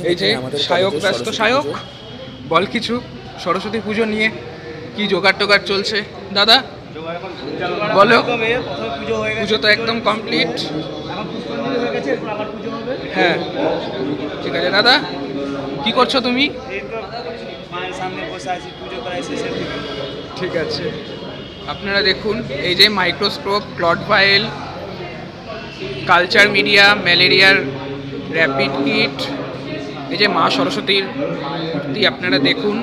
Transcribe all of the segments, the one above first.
এই যে সায়ক ব্যস্ত সায়ক বল কিছু সরস্বতী পুজো নিয়ে কি জোগাড় টোগাড় চলছে দাদা বলো। পুজো তো একদম কমপ্লিট। হ্যাঁ ঠিক আছে দাদা কি করছো তুমি? ঠিক আছে আপনারা দেখুন এই যে মাইক্রোস্কোপ, ক্লড ফাইল, কালচার মিডিয়া, ম্যালেরিয়ার র্যাপিড কিট, এই যে মা সরস্বতীর মূর্তি আপনারা দেখুন,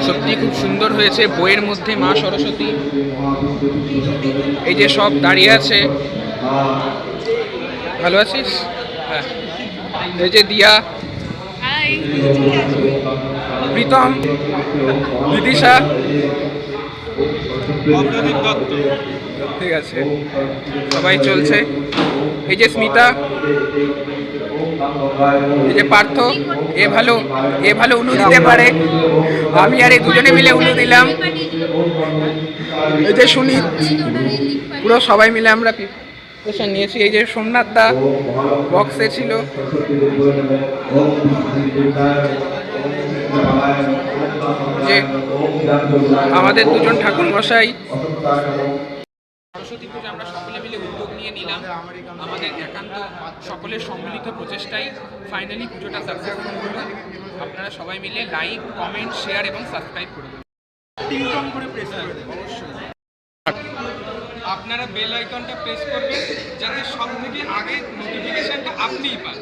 সত্যি খুব সুন্দর হয়েছে। বইয়ের মধ্যে মা সরস্বতী, এই যে সব দাঁড়িয়ে আছে। ভালো আছিস? হ্যাঁ এই যে দিয়া, প্রীতম, বিদিশা, ঠিক আছে সবাই চলছে। এই যে স্মিতা, এই যে পার্থ, এ ভালো উলু দিতে পারে, আমি আর এই দুজনে মিলে উলু দিলাম। এই যে সুনীত, পুরো সবাই মিলে আমরা প্রিপারেশন নিয়েছি। এই যে সোমনাথ দা বক্সে ছিল। যে আমাদের দুজন ঠাকুর মশাই। সরস্বতী পুজো আমরা সকলে মিলে উদ্যোগ নিয়ে নিলাম। আমাদের একান্ত সকলের সম্মিলিত প্রচেষ্টায় ফাইনালি পুজোটা সাকসেসফুল হলো। আপনারা সবাই মিলে লাইক, কমেন্ট, শেয়ার এবং সাবস্ক্রাইব করে দেবেন। টিং করে প্রেস করবেন অবশ্যই। আপনারা বেল আইকনটা প্রেস করবেন যাতে সব থেকে আগে নোটিফিকেশনটা আপনিই পান।